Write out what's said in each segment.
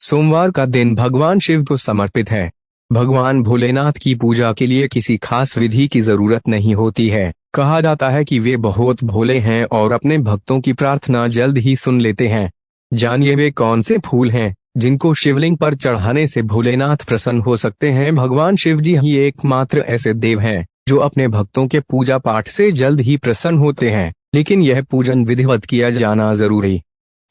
सोमवार का दिन भगवान शिव को समर्पित है। भगवान भोलेनाथ की पूजा के लिए किसी खास विधि की जरूरत नहीं होती है। कहा जाता है कि वे बहुत भोले हैं और अपने भक्तों की प्रार्थना जल्द ही सुन लेते हैं। जानिए वे कौन से फूल हैं जिनको शिवलिंग पर चढ़ाने से भोलेनाथ प्रसन्न हो सकते हैं। भगवान शिव जी ही एकमात्र ऐसे देव हैं जो अपने भक्तों के पूजा पाठ से जल्द ही प्रसन्न होते हैं, लेकिन यह पूजन विधिवत किया जाना जरूरी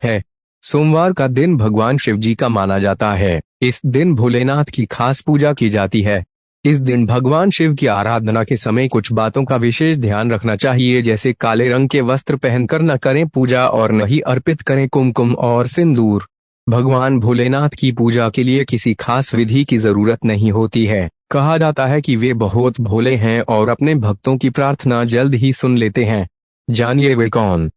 है। सोमवार का दिन भगवान शिव जी का माना जाता है। इस दिन भोलेनाथ की खास पूजा की जाती है। इस दिन भगवान शिव की आराधना के समय कुछ बातों का विशेष ध्यान रखना चाहिए, जैसे काले रंग के वस्त्र पहनकर न करें पूजा और न ही अर्पित करें कुमकुम और सिंदूर। भगवान भोलेनाथ की पूजा के लिए किसी खास विधि की जरूरत नहीं होती है। कहा जाता है कि वे बहुत भोले हैं और अपने भक्तों की प्रार्थना जल्द ही सुन लेते हैं। जानिए वे कौन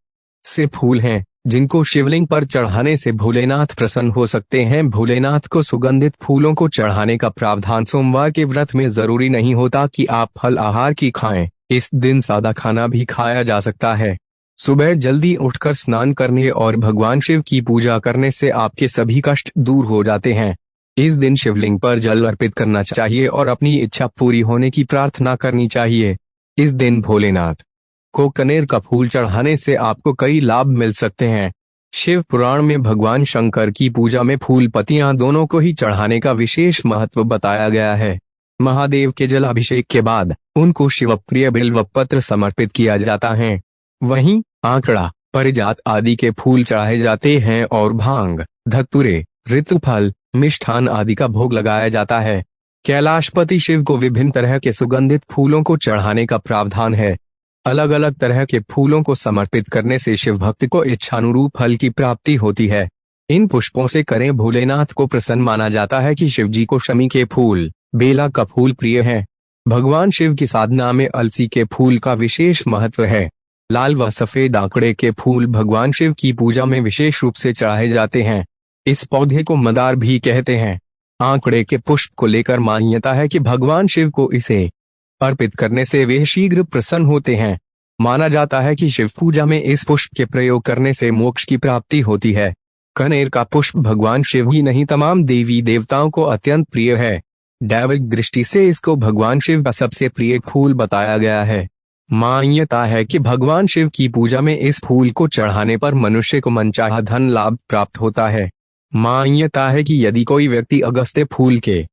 से फूल हैं जिनको शिवलिंग पर चढ़ाने से भोलेनाथ प्रसन्न हो सकते हैं। भोलेनाथ को सुगंधित फूलों को चढ़ाने का प्रावधान सोमवार के व्रत में जरूरी नहीं होता कि आप फल आहार की खाएं। इस दिन सादा खाना भी खाया जा सकता है। सुबह जल्दी उठकर स्नान करने और भगवान शिव की पूजा करने से आपके सभी कष्ट दूर हो जाते हैं। इस दिन शिवलिंग पर जल अर्पित करना चाहिए और अपनी इच्छा पूरी होने की प्रार्थना करनी चाहिए। इस दिन भोलेनाथ को कनेर का फूल चढ़ाने से आपको कई लाभ मिल सकते हैं। शिव पुराण में भगवान शंकर की पूजा में फूल पत्तियां दोनों को ही चढ़ाने का विशेष महत्व बताया गया है। महादेव के जलाभिषेक के बाद उनको शिवप्रिय बिल्व पत्र समर्पित किया जाता है। वहीं आंकड़ा, पारिजात आदि के फूल चढ़ाए जाते हैं और भांग, धतूरे, ऋतुफल, मिष्ठान आदि का भोग लगाया जाता है। कैलाशपति शिव को विभिन्न तरह के सुगंधित फूलों को चढ़ाने का प्रावधान है। अलग अलग तरह के फूलों को समर्पित करने से शिव भक्त को इच्छानुरूप फल की प्राप्ति होती है। इन पुष्पों से करें भोलेनाथ को प्रसन्न माना जाता है कि शिव जी को शमी के फूल, बेला का फूल प्रिय है। भगवान शिव की साधना में अलसी के फूल का विशेष महत्व है। लाल व सफेद आंकड़े के फूल भगवान शिव की पूजा में विशेष रूप से चढ़ाए जाते हैं। इस पौधे को मंदार भी कहते हैं। आंकड़े के पुष्प को लेकर मान्यता है कि भगवान शिव को इसे अर्पित करने से वे शीघ्र प्रसन्न होते हैं। माना जाता है कि शिव पूजा में इस पुष्प के प्रयोग करने से मोक्ष की प्राप्ति होती है। कनेर का पुष्प भगवान शिव ही नहीं तमाम देवी देवताओं को अत्यंत प्रिय है। दैविक दृष्टि से इसको भगवान शिव का सबसे प्रिय फूल बताया गया है। मान्यता है कि भगवान शिव की पूजा में इस फूल को चढ़ाने पर मनुष्य को मनचाहा धन लाभ प्राप्त होता है। मान्यता है कि यदि कोई व्यक्ति अगस्त्य फूल के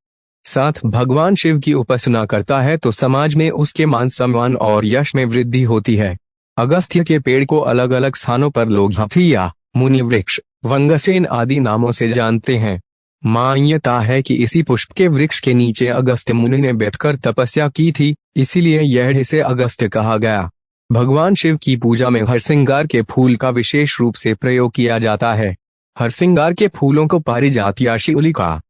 साथ भगवान शिव की उपासना करता है तो समाज में उसके मान सम्मान और यश में वृद्धि होती है। अगस्त्य के पेड़ को अलग अलग स्थानों पर लोग हथिया, मुनि वृक्ष, वंगसेन आदि नामों से जानते हैं। मान्यता है कि इसी पुष्प के वृक्ष के नीचे अगस्त्य मुनि ने बैठकर तपस्या की थी, इसीलिए यह इसे अगस्त्य कहा गया। भगवान शिव की पूजा में हरसिंगार के फूल का विशेष रूप से प्रयोग किया जाता है। हरसिंगार के फूलों को पारिजात या शिउली का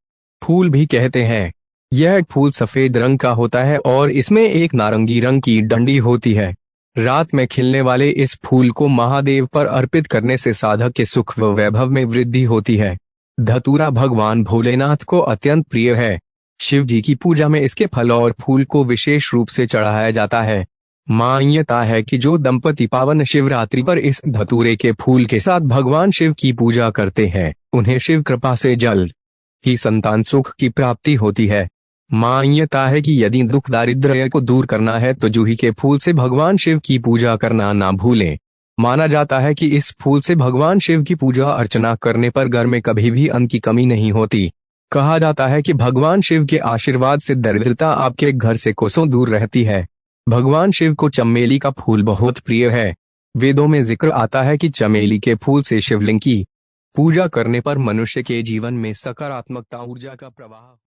फूल भी कहते हैं। यह फूल सफेद रंग का होता है और इसमें एक नारंगी रंग की डंडी होती है। रात में खिलने वाले इस फूल को महादेव पर अर्पित करने से साधक के सुख व वैभव में वृद्धि होती है। धतूरा भगवान भोलेनाथ को अत्यंत प्रिय है। शिव जी की पूजा में इसके फल और फूल को विशेष रूप से चढ़ाया जाता है। मान्यता है कि जो दंपति पावन शिवरात्रि पर इस धतूरे के फूल के साथ भगवान शिव की पूजा करते हैं, उन्हें शिव कृपा से जल्द ही संतान सुख की प्राप्ति होती है। मान्यता है कि यदि दुख दारिद्र्य को दूर करना है तो जूही के फूल से भगवान शिव की पूजा करना ना भूलें। माना जाता है कि इस फूल से भगवान शिव की पूजा अर्चना करने पर घर में कभी भी अन्न की कमी नहीं होती। कहा जाता है कि भगवान शिव के आशीर्वाद से दरिद्रता आपके घर से कोसों दूर रहती है। भगवान शिव को चमेली का फूल बहुत प्रिय है। वेदों में जिक्र आता है कि चमेली के फूल से शिवलिंग की पूजा करने पर मनुष्य के जीवन में सकारात्मकता ऊर्जा का प्रवाह